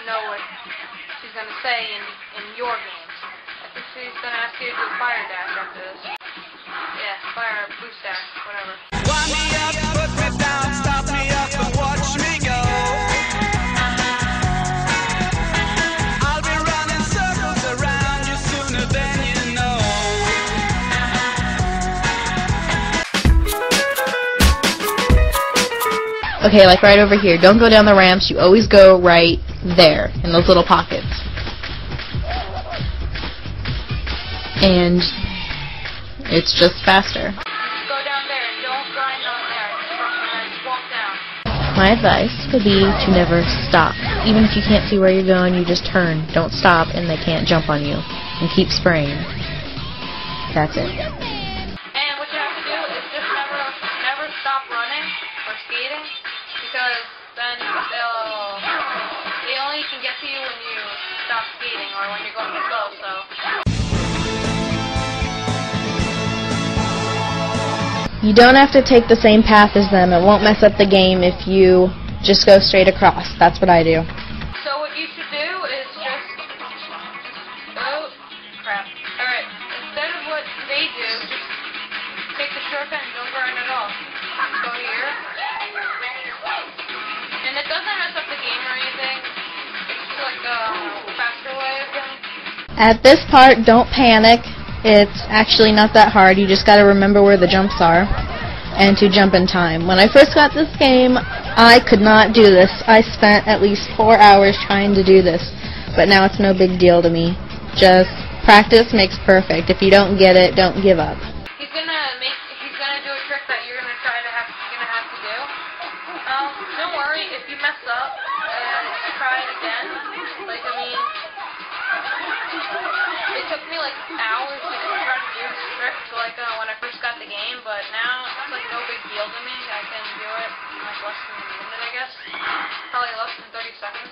know what she's gonna say in your games. I think she's gonna ask you to do a fire dash after this. Yeah, fire boost dash, whatever. Wind me up, put me down, stop me up and watch me go. I'll be running circles around you sooner than you know. Okay, like right over here. Don't go down the ramps. You always go right there in those little pockets. And it's just faster. Go down there and don't grind on there. Just walk down. My advice would be to never stop. Even if you can't see where you're going, you just turn. Don't stop and they can't jump on you. And keep spraying. That's it. And what you have to do is just never stop running or skating, because then they only can get to you when you stop skating or when you're going slow, so. You don't have to take the same path as them. It won't mess up the game if you just go straight across. That's what I do. So what you should do is just, oh crap. Alright, instead of what they do, just take the shortcut and don't grind at all. Just go here. And it doesn't mess up the game or anything. It's just like a faster way of doing it. At this part, don't panic. It's actually not that hard. You just gotta remember where the jumps are and to jump in time. When I first got this game, I could not do this. I spent at least 4 hours trying to do this, but now it's no big deal to me. Just practice makes perfect. If you don't get it, don't give up. He's gonna do a trick that you're gonna have to do. Don't worry if you mess up. Try it again. Like, I mean, it took me like hours to try to do this trick, like when I first got the game, but now it's like no big deal to me. I can do it in like less than a minute, I guess. Probably less than 30 seconds.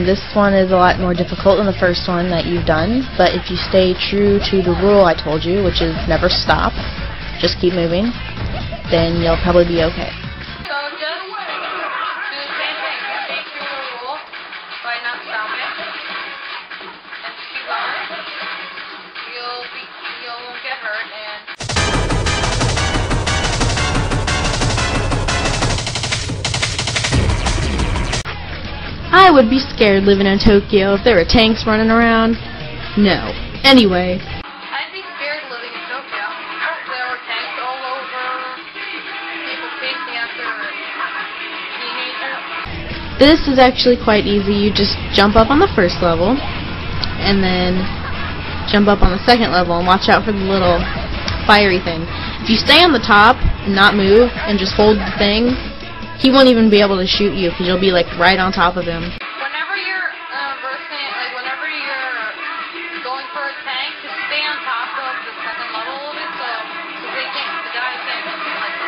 This one is a lot more difficult than the first one that you've done, but if you stay true to the rule I told you, which is never stop, just keep moving, then you'll probably be okay. So just do the same thing. Stay true to the rule by not stopping. And just keep going. You won't get hurt, and I would be scared living in Tokyo if there were tanks running around. No. Anyway. I'd be scared living in Tokyo. There were tanks all over, people chasing after teenagers. This is actually quite easy. You just jump up on the first level, and then jump up on the second level, and watch out for the little fiery thing. If you stay on the top and not move, and just hold the thing, he won't even be able to shoot you, because you'll be like right on top of him. Whenever you're whenever you're going for a tank, just stay on top of the second level of it, so the guy can't like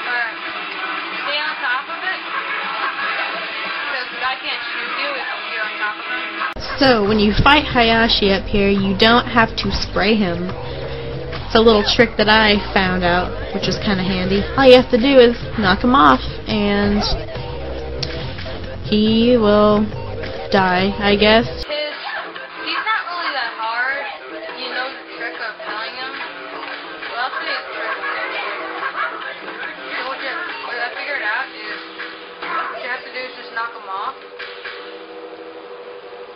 or stay on top of it, because the guy can't shoot you if you're on top of him. So when you fight Hayashi up here, you don't have to spray him. It's a little trick that I found out, which is kind of handy. All you have to do is knock him off, and he will die, I guess. He's not really that hard. You know the trick of killing him. Well, I'll say a trick. So what I figured out is what you have to do is just knock him off.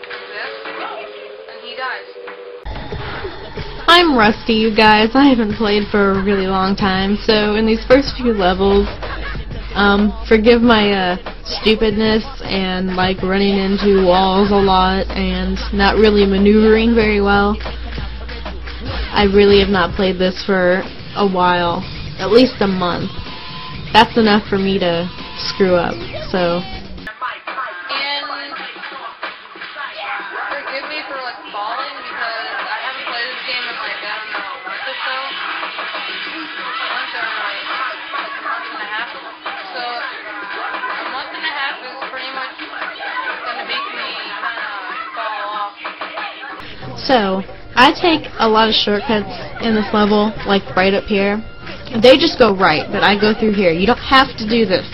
Like this. And he dies. I'm rusty, you guys. I haven't played for a really long time, so in these first few levels, forgive my stupidness and like running into walls a lot and not really maneuvering very well. I really have not played this for a while, at least a month. That's enough for me to screw up, so. Forgive me for like falling, because I haven't played this game in like, I don't know, a month or so. Once or like a month and a half. So a month and a half is pretty much gonna make me kinda fall off. So, I take a lot of shortcuts in this level, like right up here. They just go right, but I go through here. You don't have to do this.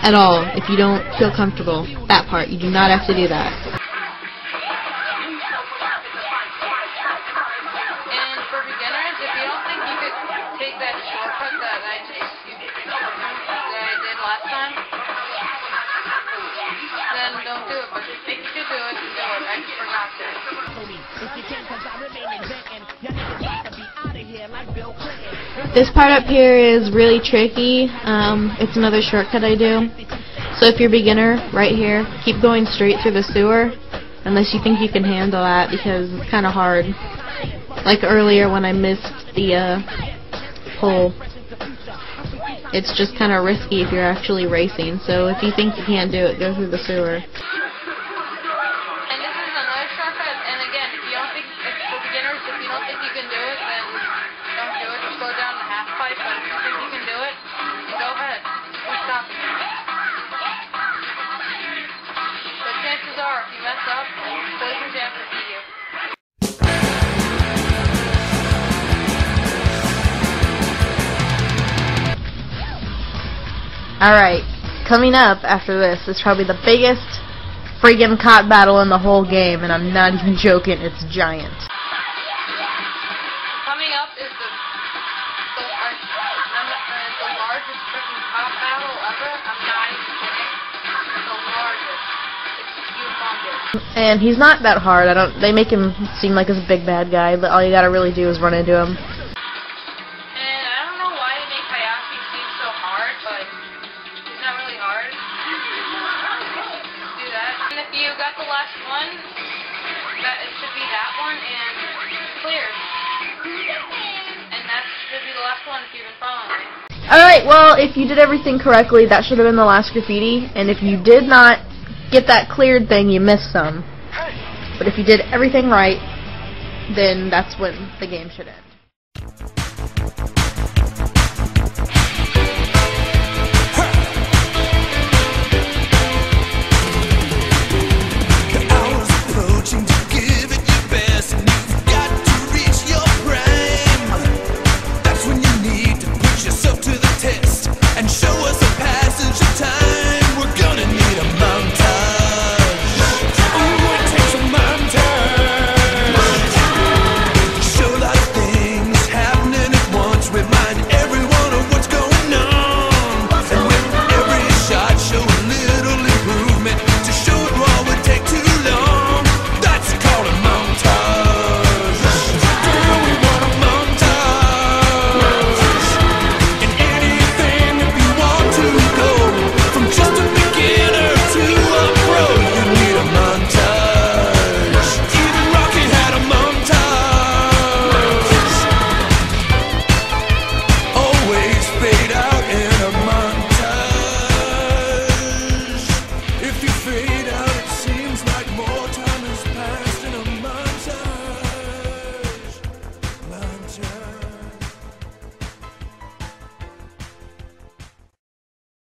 at all if you don't feel comfortable. That part, you do not have to do that. And for beginners, if you don't think you could take that shortcut that I did last time, then don't do it. But if you could do it, do it. I just forgot to. This part up here is really tricky. It's another shortcut I do. So if you're a beginner, right here, keep going straight through the sewer, unless you think you can handle that, because it's kind of hard. Like earlier when I missed the hole. It's just kind of risky if you're actually racing. So if you think you can't do it, go through the sewer. And this is another shortcut. And again, if you don't think, for beginners, if you don't think you can do it, then don't do it. Just go down the half pipe. But if you think you can do it, then go ahead. Who's stopping you? But chances are, if you mess up, poison jam will beat you. Alright, coming up after this is probably the biggest friggin' cop battle in the whole game, and I'm not even joking, it's giant. Coming up is the largest freaking cop battle ever. I'm not even kidding. It's the largest. It's humongous. And he's not that hard. They make him seem like he's a big bad guy, but all you gotta really do is run into him. And I don't know why they make Hayashi seem so hard, but it's not really hard. Just do that. And if you got the last one, it should be that one, and clear. And that should be the last one if you've been following me. Alright, well, if you did everything correctly, that should have been the last graffiti, and if you did not get that cleared thing, you missed some. But if you did everything right, then that's when the game should end.